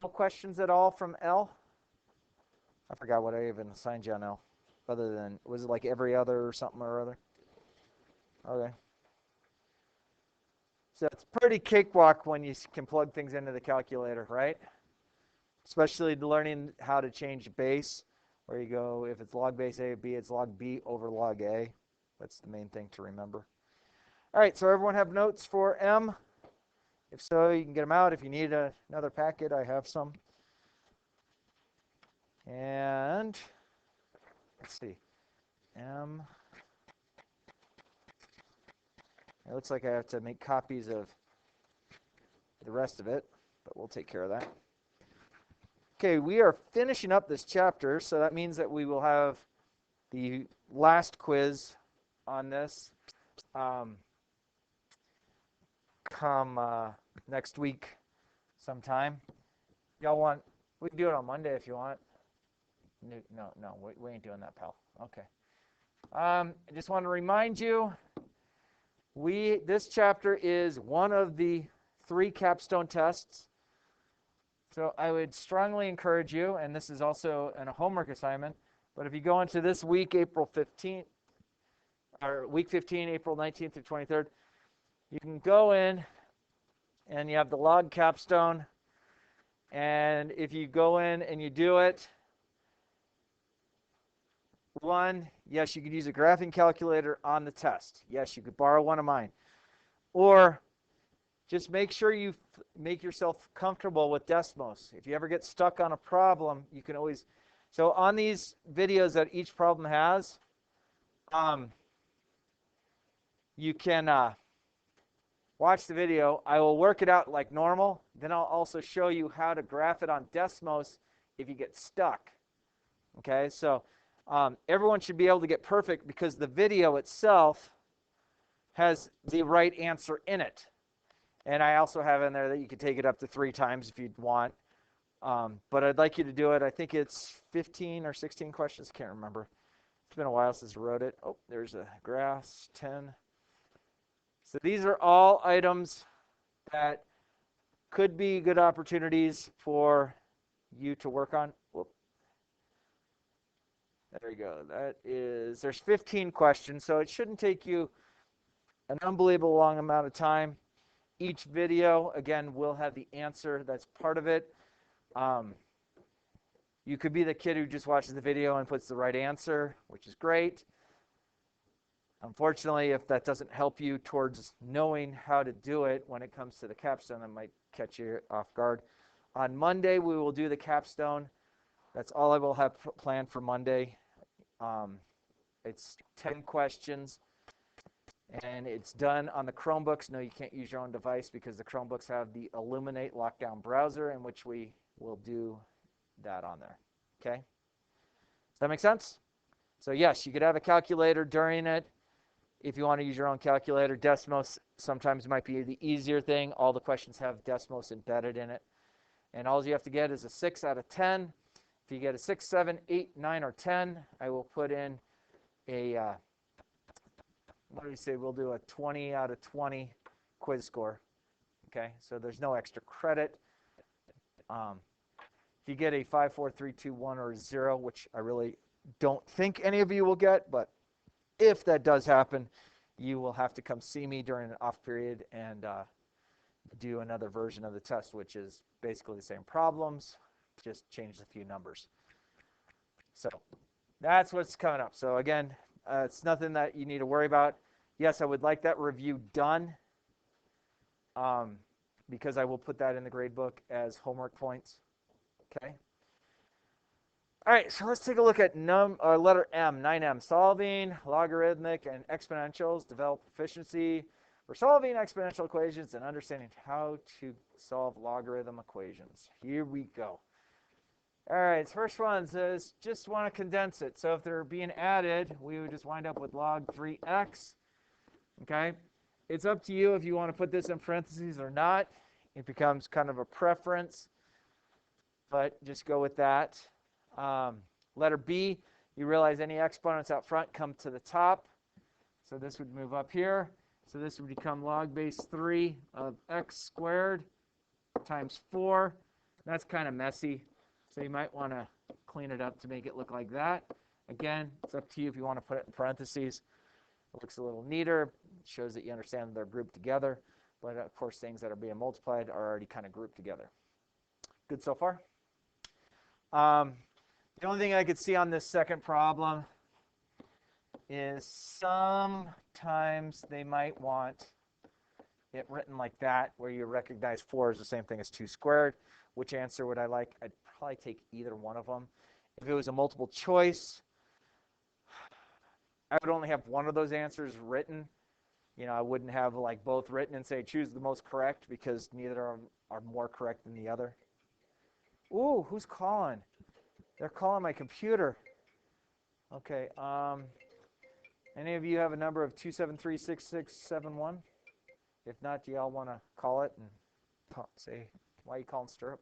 No questions at all from L? I forgot what I even assigned you on L. Other than, was it like every other or something or other? Okay. So it's pretty cakewalk when you can plug things into the calculator, right? Especially learning how to change base, where you go, if it's log base A, B, it's log B over log A. That's the main thing to remember. All right, so everyone have notes for M? If so, you can get them out. If you need another packet, I have some. And let's see, M. It looks like I have to make copies of the rest of it, but we'll take care of that. Okay, we are finishing up this chapter, so that means that we will have the last quiz on this come next week sometime. Y'all want, we can do it on Monday if you want. No, we ain't doing that, pal. Okay. I just want to remind you, this chapter is one of the 3 capstone tests. So I would strongly encourage you, and this is also a homework assignment, but if you go into this week, April 15th, or week 15, April 19th through 23rd, you can go in and you have the log capstone, and if you go in and you do it, yes, you could use a graphing calculator on the test. Yes, you could borrow one of mine. Or just make sure you make yourself comfortable with Desmos. If you ever get stuck on a problem, you can always, so on these videos that each problem has, you can watch the video. I will work it out like normal. Then I'll also show you how to graph it on Desmos if you get stuck. Okay, so everyone should be able to get perfect because the video itself has the right answer in it. And I also have in there that you could take it up to 3 times if you'd want. But I'd like you to do it. I think it's 15 or 16 questions. Can't remember. It's been a while since I wrote it. Oh, there's a grass, 10. So these are all items that could be good opportunities for you to work on. Whoop. There you go. There's 15 questions, so it shouldn't take you an unbelievable long amount of time. Each video, again, will have the answer that's part of it. You could be the kid who just watches the video and puts the right answer, which is great. Unfortunately, if that doesn't help you towards knowing how to do it when it comes to the capstone, that might catch you off guard. On Monday, we will do the capstone. That's all I will have planned for Monday. It's 10 questions, and it's done on the Chromebooks. No, you can't use your own device because the Chromebooks have the Illuminate lockdown browser, in which we will do that on there. Okay? Does that make sense? So yes, you could have a calculator during it. If you want to use your own calculator, Desmos sometimes might be the easier thing. All the questions have Desmos embedded in it. And all you have to get is a 6 out of 10. If you get a 6, 7, 8, 9, or 10, I will put in a, what do we say? We'll do a 20 out of 20 quiz score. Okay, so there's no extra credit. If you get a 5, 4, 3, 2, 1, or 0, which I really don't think any of you will get, but if that does happen, you will have to come see me during an off period and do another version of the test, which is basically the same problems, just change a few numbers. So that's what's coming up. So again, it's nothing that you need to worry about. Yes, I would like that review done because I will put that in the grade book as homework points. Okay. All right, so let's take a look at letter M, 9M, solving logarithmic and exponentials, develop proficiency for solving exponential equations and understanding how to solve logarithm equations. Here we go. All right, first one says just want to condense it. So if they're being added, we would just wind up with log 3x. Okay, it's up to you if you want to put this in parentheses or not. It becomes kind of a preference, but just go with that. Letter B, you realize any exponents out front come to the top. So this would move up here. So this would become log base 3 of x squared times 4. That's kind of messy, so you might want to clean it up to make it look like that. Again, it's up to you if you want to put it in parentheses. It looks a little neater. It shows that you understand that they're grouped together. But of course, things that are being multiplied are already kind of grouped together. Good so far? The only thing I could see on this second problem is sometimes they might want it written like that, where you recognize 4 is the same thing as 2 squared. Which answer would I like? I'd probably take either one of them. If it was a multiple choice, I would only have one of those answers written. I wouldn't have like both written and say choose the most correct, because neither are more correct than the other. Ooh, who's calling? They're calling my computer. Okay. Any of you have a number of 273-6671? If not, do y'all want to call it and say why you calling Stirrup?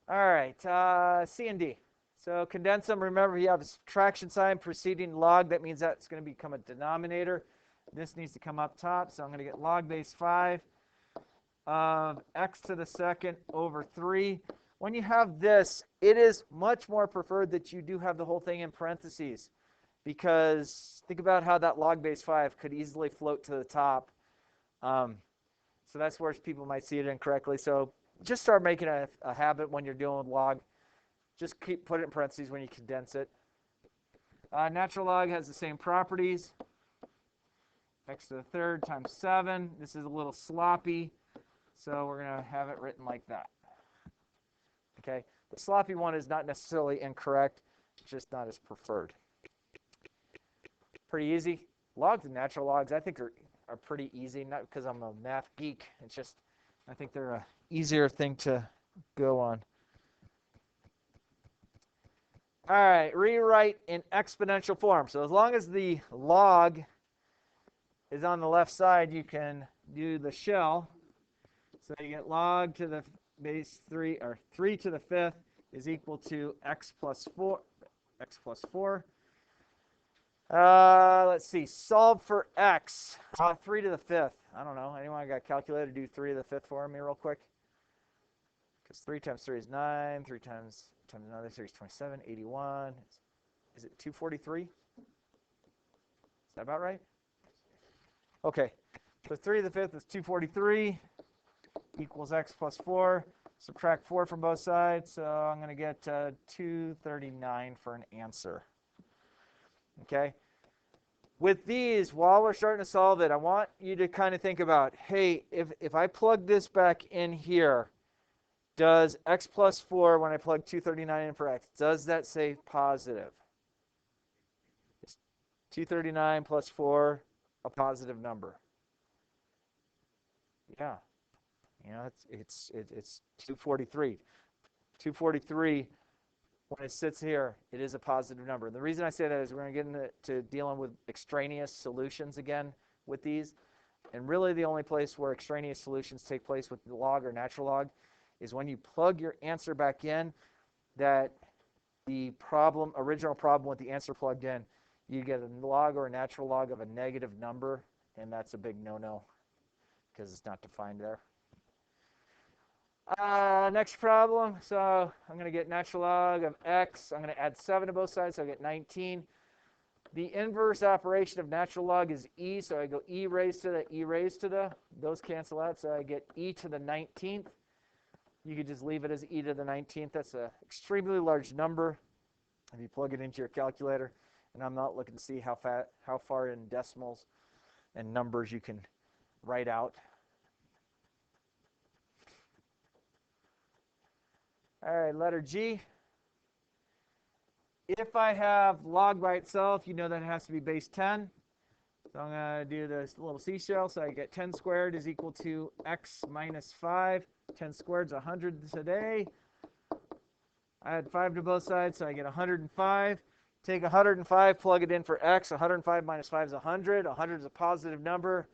All right, C and D. So condense them. Remember, you have a subtraction sign preceding log. That means that's going to become a denominator. This needs to come up top. So I'm going to get log base 5 of x to the second over 3. When you have this, it is much more preferred that you do have the whole thing in parentheses, because think about how that log base 5 could easily float to the top. So that's where people might see it incorrectly. So just start making a habit when you're dealing with log. Just put it in parentheses when you condense it. Natural log has the same properties. X to the third times 7. This is a little sloppy, so we're going to have it written like that. Okay, the sloppy one is not necessarily incorrect, it's just not as preferred. Pretty easy. Logs and natural logs, I think, are pretty easy, not because I'm a math geek. It's just I think they're a easier thing to go on. All right, rewrite in exponential form. So as long as the log is on the left side, you can do the shell. So you get log to the base 3, or 3 to the 5th is equal to x plus 4. X plus 4. Let's see. Solve for x. 3 to the 5th. I don't know. Anyone got a calculator? Do 3 to the 5th for me real quick. Because 3 times 3 is 9. 3 times another 3 is 27. 81. Is it 243? Is that about right? Okay. So 3 to the 5th is 243. Equals x plus 4. Subtract 4 from both sides. So I'm going to get 239 for an answer. Okay. With these, while we're starting to solve it, I want you to kind of think about, hey, if I plug this back in here, does x plus 4, when I plug 239 in for x, does that say positive? Is 239 plus 4 a positive number? Yeah. It's 243. 243, when it sits here, it is a positive number. And the reason I say that is we're going to get into dealing with extraneous solutions again with these. And really the only place where extraneous solutions take place with the log or natural log is when you plug your answer back in, that the original problem with the answer plugged in, you get a log or a natural log of a negative number, and that's a big no-no because it's not defined there. Next problem. So I'm going to get natural log of x. I'm going to add 7 to both sides, so I get 19. The inverse operation of natural log is e, so I go e raised to the, those cancel out, so I get e to the 19th. You could just leave it as e to the 19th. That's an extremely large number if you plug it into your calculator. And I'm not looking to see how far in decimals and numbers you can write out. All right, letter G. If I have log by itself, you know that it has to be base 10. So I'm going to do this little seashell. So I get 10 squared is equal to x minus 5. 10 squared is 100 today. I add 5 to both sides, so I get 105. Take 105, plug it in for x. 105 minus 5 is 100. 100 is a positive number.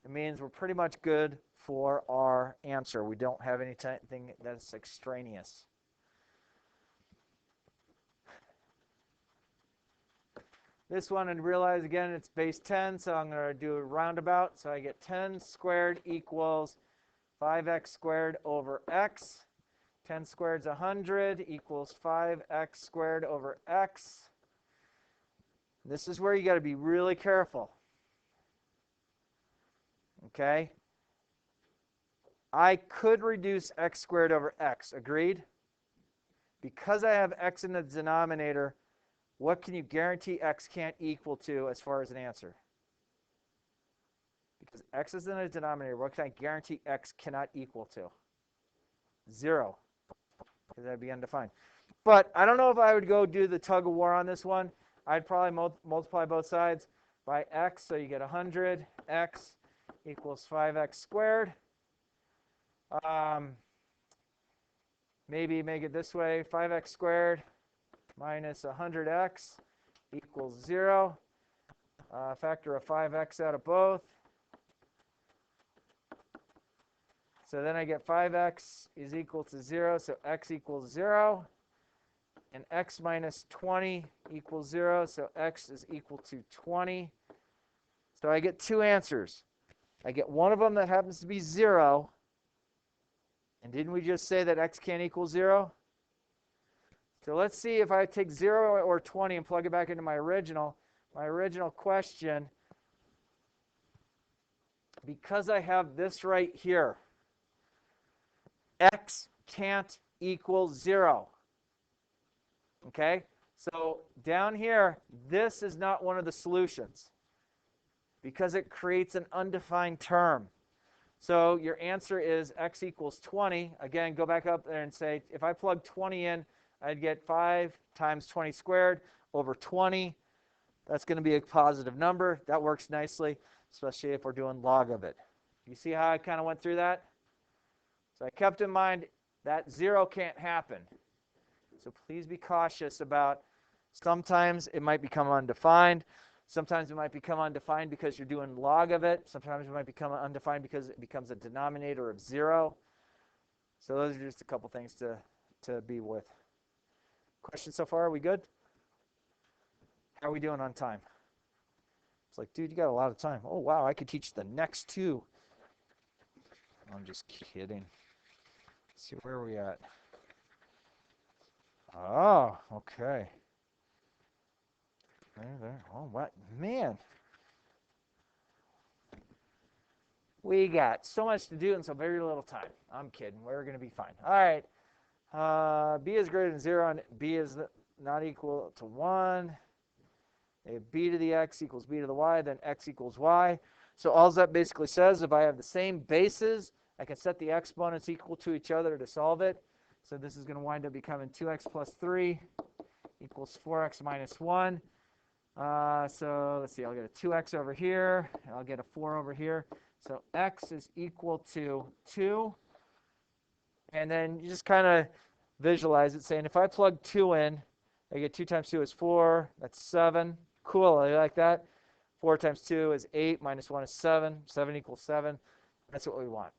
It means we're pretty much good for our answer. We don't have anything that's extraneous. This one, and realize again it's base 10, so I'm going to do a roundabout. So I get 10 squared equals 5x squared over x. 10 squared is 100 equals 5x squared over x. This is where you got to be really careful. Okay? I could reduce x squared over x. Agreed? Because I have x in the denominator, what can you guarantee x can't equal to as far as an answer? Because x is in the denominator, what can I guarantee x cannot equal to? 0. Because that would be undefined. But I don't know if I would go do the tug of war on this one. I'd probably multiply both sides by x, so you get 100. X equals 5x squared. Maybe make it this way. 5x squared minus 100x equals 0. Factor of 5x out of both. So then I get 5x is equal to 0, so x equals 0. And x minus 20 equals 0, so x is equal to 20. So I get two answers. I get one of them that happens to be 0. And didn't we just say that x can't equal 0? So let's see if I take 0 or 20 and plug it back into my original question. Because I have this right here, x can't equal 0. Okay? So down here, this is not one of the solutions because it creates an undefined term. So your answer is x equals 20. Again, go back up there and say, if I plug 20 in, I'd get 5 times 20 squared over 20. That's going to be a positive number. That works nicely, especially if we're doing log of it. You see how I kind of went through that? So I kept in mind that 0 can't happen. So please be cautious about sometimes it might become undefined. Sometimes it might become undefined because you're doing log of it. Sometimes it might become undefined because it becomes a denominator of 0. So those are just a couple things to be with. Questions so far? Are we good? How are we doing on time? It's like, dude, you got a lot of time. Oh, wow, I could teach the next two. I'm just kidding. Let's see, where are we at? Oh, okay. There. Oh, what? Man. We got so much to do in so very little time. I'm kidding. We're going to be fine. All right. B is greater than 0 and B is not equal to 1. If b to the x equals b to the y, then x equals y. So all that basically says, if I have the same bases, I can set the exponents equal to each other to solve it. So this is going to wind up becoming 2x plus 3 equals 4x minus 1. So let's see, I'll get a 2x over here, and I'll get a 4 over here. So x is equal to 2. And then you just kind of visualize it, saying if I plug 2 in, I get 2 times 2 is 4. That's 7. Cool, I like that. 4 times 2 is 8, minus 1 is 7. 7 equals 7. That's what we want.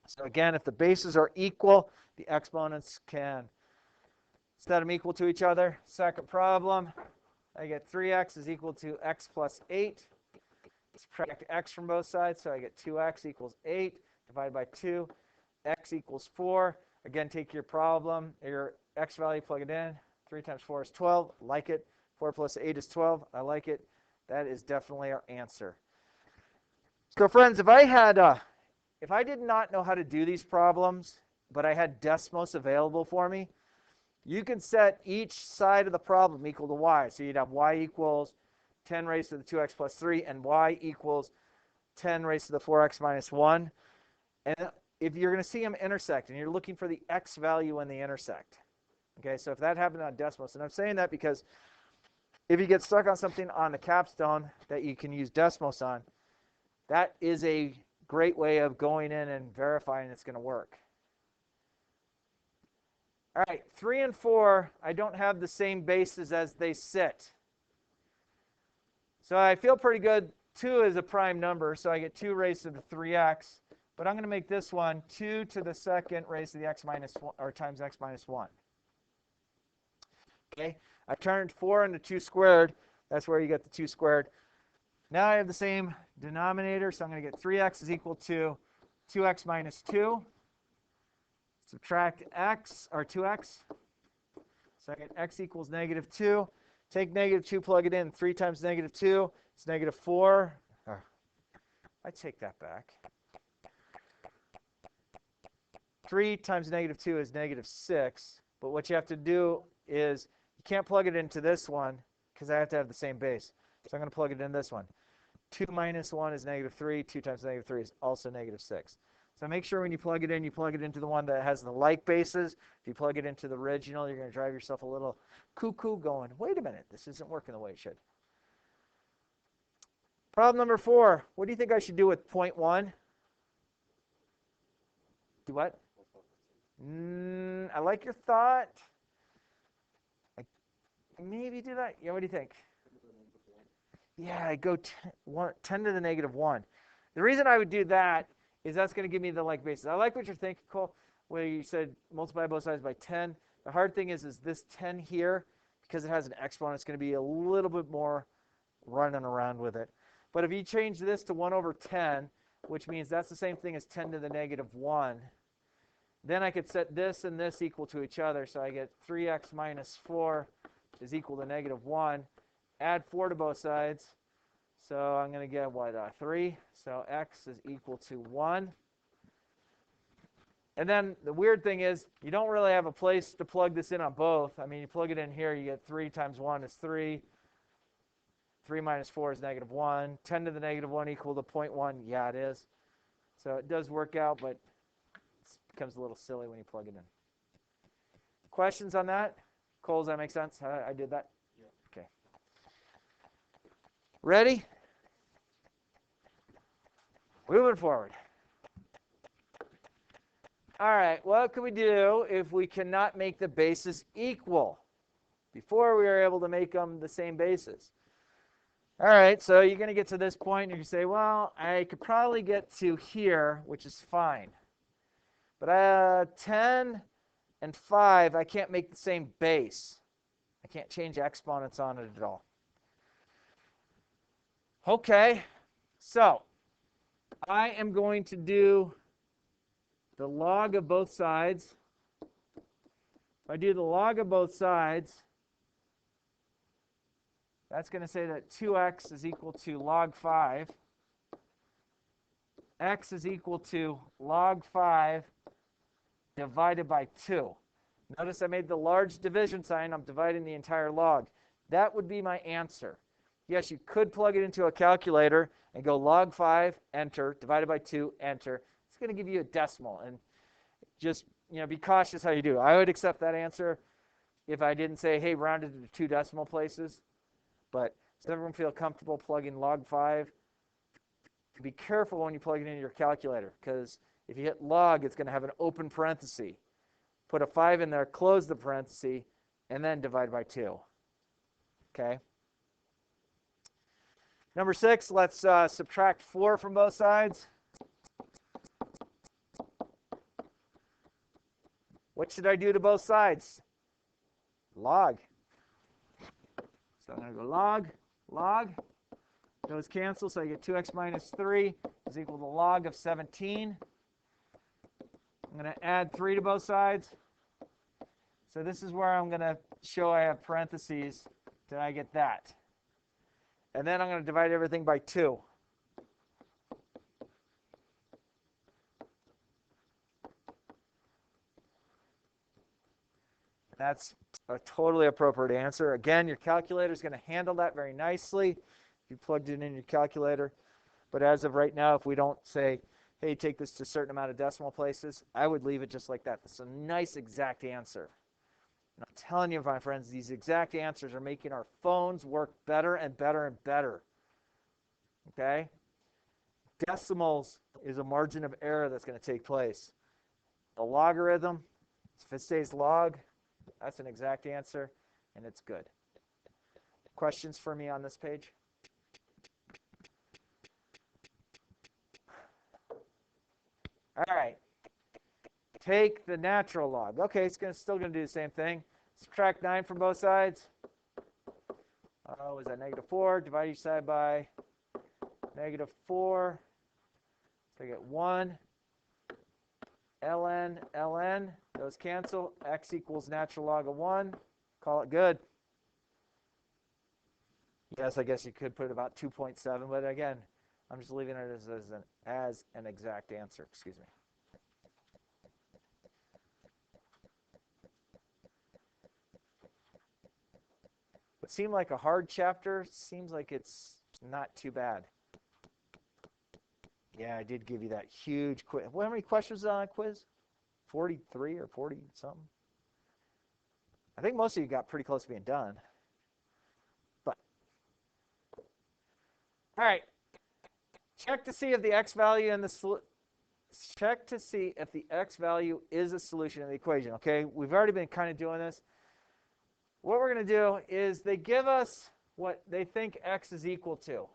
So again, if the bases are equal, the exponents can set them equal to each other. Second problem, I get 3x is equal to x plus 8. Subtract x from both sides, so I get 2x equals 8. Divided by 2, x equals 4. Again, take your problem, your x value, plug it in. 3 times 4 is 12. Like it. 4 plus 8 is 12. I like it. That is definitely our answer. So friends, if I did not know how to do these problems, but I had Desmos available for me, you can set each side of the problem equal to y. So you'd have y equals 10 raised to the 2x plus 3, and y equals 10 raised to the 4x minus 1. And if you're going to see them intersect, and you're looking for the x value when they intersect. Okay, so if that happened on Desmos, and I'm saying that because if you get stuck on something on the capstone that you can use Desmos on, that is a great way of going in and verifying it's going to work. All right, 3 and 4, I don't have the same bases as they sit. So I feel pretty good. 2 is a prime number, so I get 2 raised to the 3x. But I'm going to make this one 2 to the second raised to the x minus 1, or times x minus 1. Okay, I turned 4 into 2 squared. That's where you get the 2 squared. Now I have the same denominator, so I'm going to get 3x is equal to 2x minus 2. Subtract x, or 2x. So I get x equals negative 2. Take negative 2, plug it in. 3 times negative 2 is negative 4. I take that back. 3 times negative 2 is negative 6. But what you have to do is you can't plug it into this one because I have to have the same base. So I'm going to plug it in this one. 2 minus 1 is negative 3. 2 times negative 3 is also negative 6. So make sure when you plug it in, you plug it into the one that has the like bases. If you plug it into the original, you're going to drive yourself a little cuckoo going, wait a minute, this isn't working the way it should. Problem number 4. What do you think I should do with 0.1? Do what? I like your thought. Maybe do that. Yeah, what do you think? Yeah, I go 10 to the negative 1. The reason I would do that is that's going to give me the like basis. I like what you're thinking, Cole, where you said multiply both sides by 10. The hard thing is this 10 here, because it has an exponent, it's going to be a little bit more running around with it. But if you change this to 1 over 10, which means that's the same thing as 10 to the negative 1, then I could set this and this equal to each other. So I get 3x minus 4 is equal to negative 1. Add 4 to both sides. So I'm going to get, what, 3. So x is equal to 1. And then the weird thing is you don't really have a place to plug this in on both. I mean, you plug it in here, you get 3 times 1 is 3. 3 minus 4 is negative 1. 10 to the negative 1 equal to 0.1. Yeah, it is. So it does work out, but it becomes a little silly when you plug it in. Questions on that? Cole, does that make sense? I did that? Yeah. Okay. Ready? Moving forward. All right, what can we do if we cannot make the bases equal? Before we were able to make them the same bases. All right, so you're going to get to this point and you say, well, I could probably get to here, which is fine. But 10 and 5, I can't make the same base. I can't change exponents on it at all. Okay, so I am going to do the log of both sides. If I do the log of both sides, that's going to say that 2x is equal to log 5. X is equal to log 5 divided by 2. Notice I made the large division sign. I'm dividing the entire log. That would be my answer. Yes, you could plug it into a calculator and go log 5, enter, divided by 2, enter. It's going to give you a decimal. And just be cautious how you do. I would accept that answer if I didn't say, hey, round it to 2 decimal places. But does everyone feel comfortable plugging log 5? Be careful when you plug it into your calculator, because if you hit log, it's going to have an open parenthesis. Put a 5 in there, close the parenthesis, and then divide by 2. Okay? Number 6, let's subtract 4 from both sides. What should I do to both sides? Log. So I'm going to go log, log. Those cancel, so I get 2x minus 3 is equal to log of 17. I'm going to add 3 to both sides. So this is where I'm going to show I have parentheses. Did I get that? And then I'm going to divide everything by 2. That's a totally appropriate answer. Again, your calculator is going to handle that very nicely if you plugged it in your calculator. But as of right now, if we don't say, hey, take this to a certain amount of decimal places, I would leave it just like that. That's a nice exact answer. And I'm telling you, my friends, these exact answers are making our phones work better and better and better. Okay? Decimals is a margin of error that's going to take place. The logarithm, if it stays log, that's an exact answer, and it's good. Questions for me on this page? All right. Take the natural log. Okay, it's still going to do the same thing. Subtract 9 from both sides. Was that negative 4? Divide each side by negative 4. So I get 1. ln, those cancel. X equals natural log of 1. Call it good. Yes, I guess you could put about 2.7, but again, I'm just leaving it as an exact answer. Excuse me. What seemed like a hard chapter seems like it's not too bad. Yeah, I did give you that huge quiz. How many questions on that quiz? 43 or 40 something? I think most of you got pretty close to being done. But all right. Check to see if the x value in the check to see if the x value is a solution of the equation. Okay, we've already been kind of doing this. What we're going to do is they give us what they think x is equal to.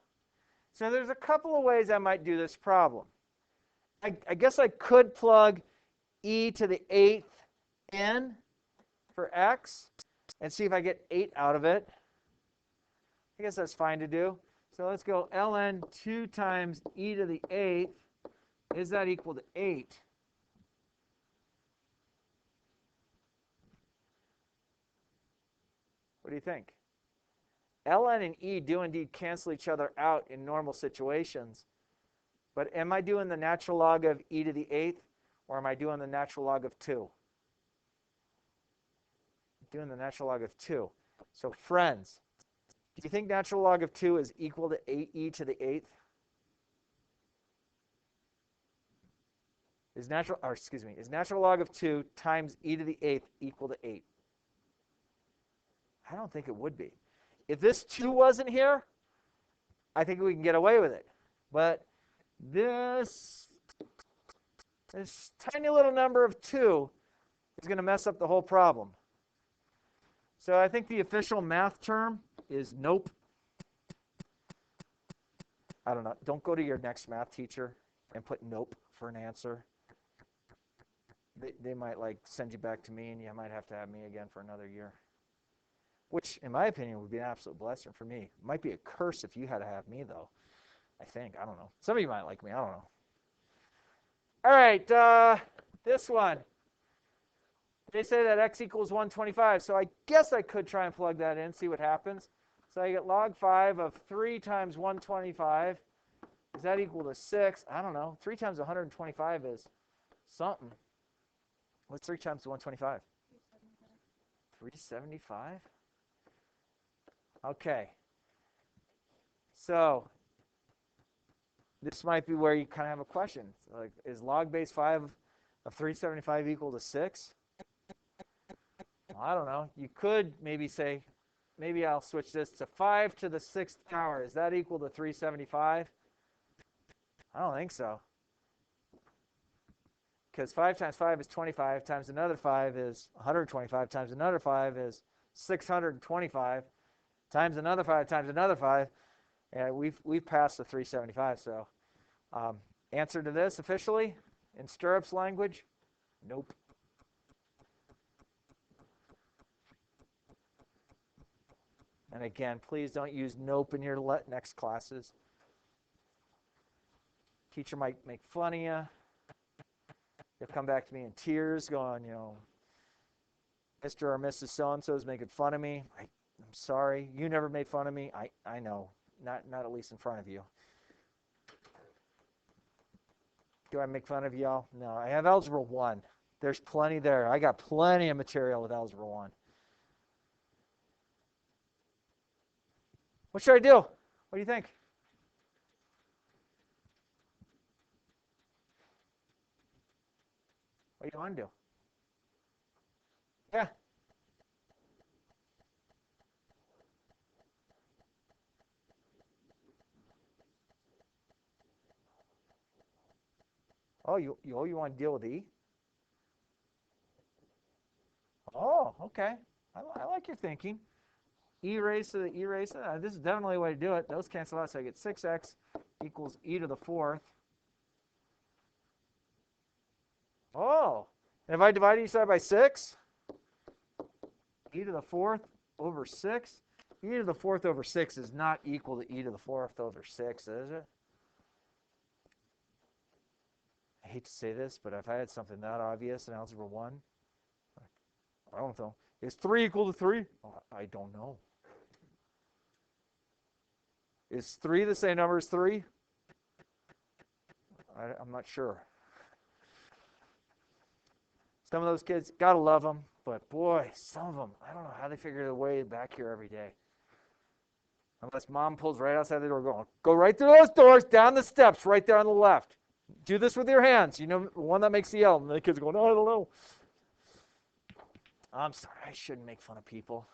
So there's a couple of ways I might do this problem. I guess I could plug e to the 8th in for x and see if I get 8 out of it. I guess that's fine to do. So let's go ln 2 times e to the 8th. Is that equal to 8? What do you think? ln and e do indeed cancel each other out in normal situations. But am I doing the natural log of e to the 8th, or am I doing the natural log of 2? I'm doing the natural log of 2. So friends, do you think natural log of 2 is equal to 8e to the 8th? Is natural log of 2 times e to the 8th equal to 8? I don't think it would be. If this 2 wasn't here, I think we can get away with it. But this tiny little number of 2 is going to mess up the whole problem. So I think the official math term is nope. I don't know. Don't go to your next math teacher and put nope for an answer. They might like send you back to me, and you might have to have me again for another year. Which, in my opinion, would be an absolute blessing for me. It might be a curse if you had to have me, though. I think. I don't know. Some of you might like me. I don't know. All right. This one. They say that x equals 125. So I guess I could try and plug that in, see what happens. So I get log 5 of 3 times 125. Is that equal to 6? I don't know. 3 times 125 is something. What's 3 times 125? 375? Okay. So this might be where you kind of have a question. Like, is log base 5 of 375 equal to 6? Well, I don't know. You could maybe say, maybe I'll switch this to 5 to the 6th power. Is that equal to 375? I don't think so. Because 5 times 5 is 25, times another 5 is 125, times another 5 is 625, times another 5, times another 5. And we've passed the 375. So answer to this officially in stirrups language, nope. And again, please don't use nope in your next classes. Teacher might make fun of you. You'll come back to me in tears going, Mr. or Mrs. So-and-so is making fun of me. I'm sorry. You never made fun of me. I know. Not at least in front of you. Do I make fun of y'all? No. I have Algebra 1. There's plenty there. I got plenty of material with Algebra 1. What should I do? What do you think? What do you want to do? Yeah. Oh, you want to deal with E? Oh, okay. I like your thinking. E raised to the E raised to this is definitely a way to do it. Those cancel out, so I get 6x equals e to the 4th. Oh, and if I divide each side by 6, e to the 4th over 6, e to the 4th over 6 is not equal to e to the 4th over 6, is it? hate to say this, but if I had something that obvious in algebra 1, I don't know. Is 3 equal to 3? Oh, I don't know. Is 3 the same number as 3? I'm not sure. Some of those kids, gotta love them, but boy, some of them, I don't know how they figure their way back here every day. Unless mom pulls right outside the door going, go right through those doors, down the steps, right there on the left. Do this with your hands. You know, the one that makes the L. And the kids are going, oh, I don't know. I'm sorry, I shouldn't make fun of people.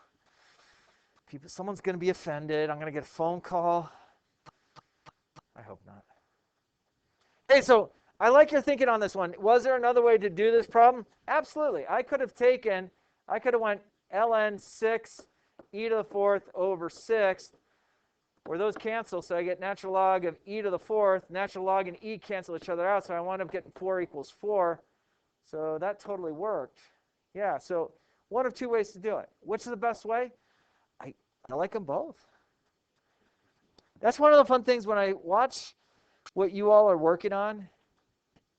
Someone's going to be offended. I'm going to get a phone call. I hope not. Hey, so I like your thinking on this one. Was there another way to do this problem? Absolutely. I could have went ln 6 e to the 4th over 6th, where those cancel, so I get natural log of e to the 4th. Natural log and e cancel each other out, so I wind up getting 4 equals 4. So that totally worked. Yeah, so one of two ways to do it. Which is the best way? I like them both. That's one of the fun things when I watch what you all are working on.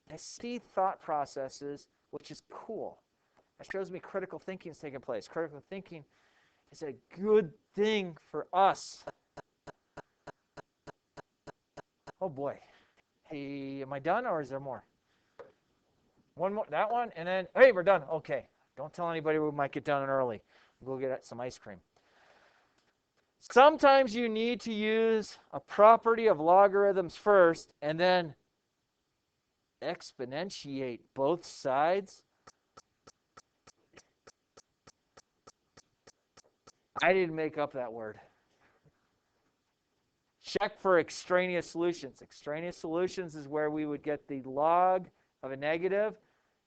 I see thought processes, which is cool. That shows me critical thinking is taking place. Critical thinking is a good thing for us. Oh boy. Hey, am I done or is there more? One more, that one, and then, hey, we're done. Okay. Don't tell anybody we might get done early. We'll go get some ice cream. Sometimes you need to use a property of logarithms first and then exponentiate both sides. I didn't make up that word. Check for extraneous solutions. Extraneous solutions is where we would get the log of a negative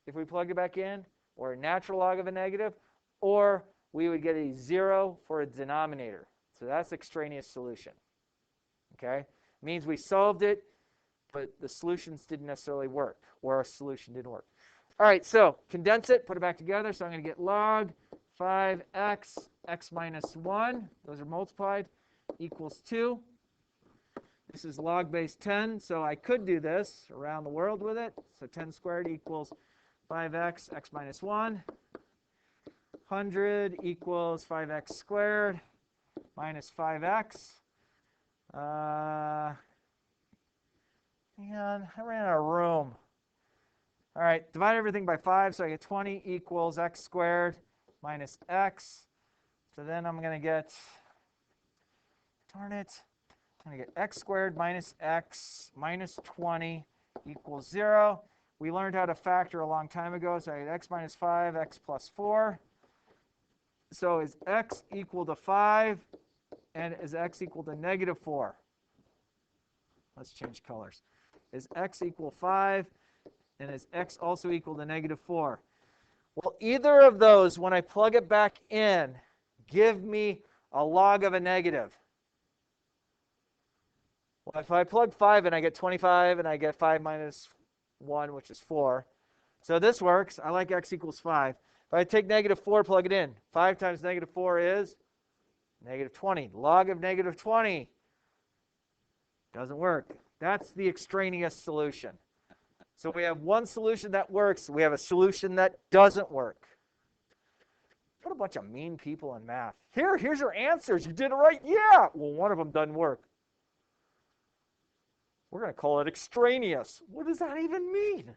if we plug it back in, or a natural log of a negative, or we would get a 0 for a denominator. So that's extraneous solution. Okay? Means we solved it, but the solutions didn't necessarily work, or our solution didn't work. All right, so condense it, put it back together. So I'm going to get log 5x, x minus 1, those are multiplied, equals 2. This is log base 10, so I could do this around the world with it. So 10 squared equals 5x, x minus 1. 100 equals 5x squared minus 5x. Man, I ran out of room. All right, divide everything by 5, so I get 20 equals x squared minus x. So then I'm going to get, darn it, I'm going to get x squared minus x minus 20 equals 0. We learned how to factor a long time ago, so I get x minus 5, x plus 4. So is x equal to 5, and is x equal to negative 4? Let's change colors. Is x equal 5, and is x also equal to negative 4? Well, either of those, when I plug it back in, give me a log of a negative. Well, if I plug 5 in, I get 25, and I get 5 minus 1, which is 4. So this works. I like x equals 5. If I take negative 4, plug it in. 5 times negative 4 is negative 20. Log of negative 20 doesn't work. That's the extraneous solution. So we have one solution that works. We have a solution that doesn't work. What a bunch of mean people in math. Here's your answers. You did it right. Yeah. Well, one of them doesn't work. We're going to call it extraneous. What does that even mean?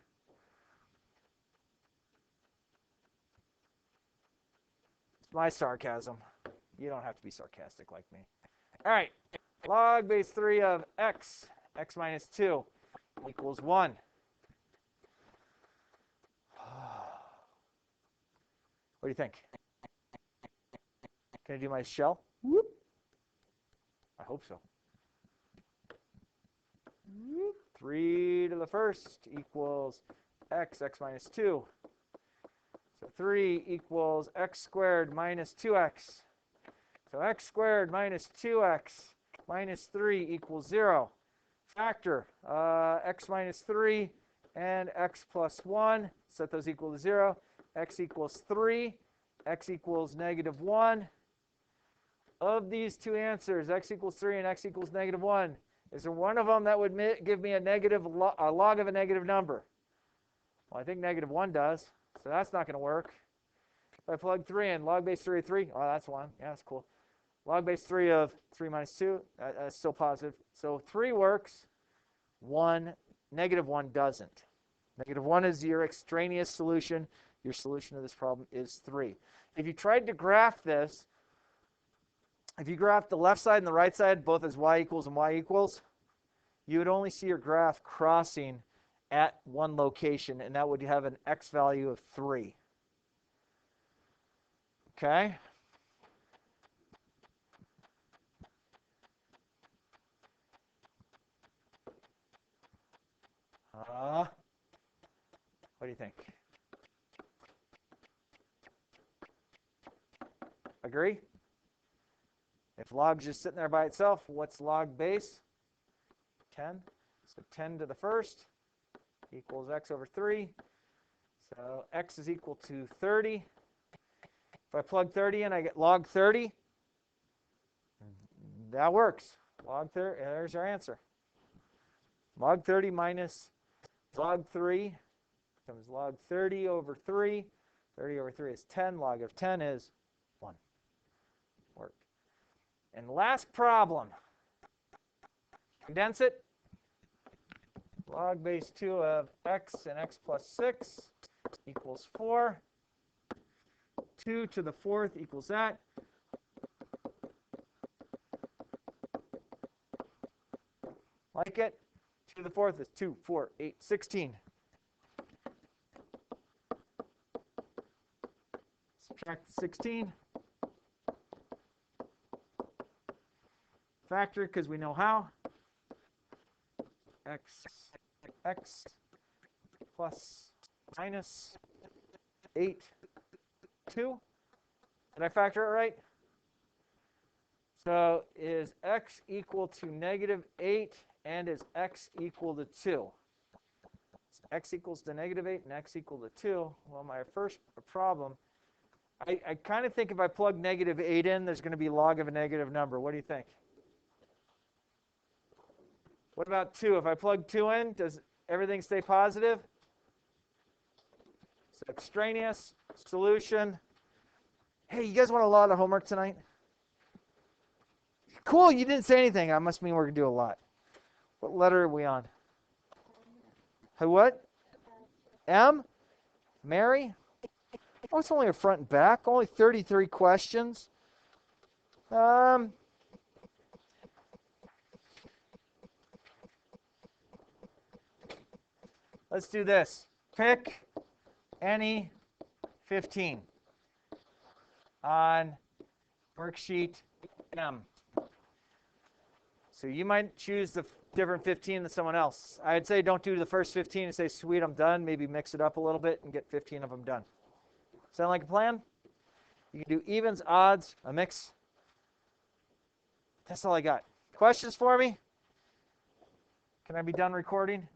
It's my sarcasm. You don't have to be sarcastic like me. All right. Log base 3 of x, x minus 2, equals 1. What do you think? Can I do my shell? Whoop. I hope so. 3 to the first equals x, x minus 2. So 3 equals x squared minus 2x. So x squared minus 2x minus 3 equals 0. Factor x minus 3 and x plus 1. Set those equal to 0. X equals 3. X equals negative 1. Of these two answers, x equals 3 and x equals negative 1, is there one of them that would give me a log of a negative number? Well, I think -1 does, so that's not going to work. If I plug 3 in, log base 3 of 3, oh, that's 1. Yeah, that's cool. Log base 3 of 3 minus 2, that's still positive. So 3 works, -1 doesn't. -1 is your extraneous solution. Your solution to this problem is 3. If you tried to graph this, if you graph the left side and the right side both as y equals and y equals, you would only see your graph crossing at one location, and that would have an x value of 3. Okay? What do you think? Agree? If log's just sitting there by itself, what's log base? 10. So 10 to the first equals x over 3. So x is equal to 30. If I plug 30 in, I get log 30. That works. Log 30, there's our answer. Log 30 minus log 3 becomes log 30 over 3. 30 over 3 is 10. Log of 10 is 1. Worked. And last problem. Condense it. Log base 2 of x and x plus 6 equals 4. 2 to the 4th equals that. Like it? 2 to the 4th is 2, 4, 8, 16. Subtract 16. Factor, because we know how. X plus minus 8, 2. Did I factor it right? So is x equal to -8 and is x equal to 2? So x equals to -8 and x equal to 2. Well, my first problem, I kind of think if I plug -8 in, there's going to be log of a negative number. What do you think? What about 2? If I plug 2 in, does everything stay positive? So extraneous solution. Hey, you guys want a lot of homework tonight? Cool, you didn't say anything. That must mean we're going to do a lot. What letter are we on? Hey, what? M? Mary? Oh, it's only a front and back. Only 33 questions. Let's do this. Pick any 15 on worksheet M. So you might choose the different 15 than someone else. I'd say don't do the first 15 and say, sweet, I'm done. Maybe mix it up a little bit and get 15 of them done. Sound like a plan? You can do evens, odds, a mix. That's all I got. Questions for me? Can I be done recording?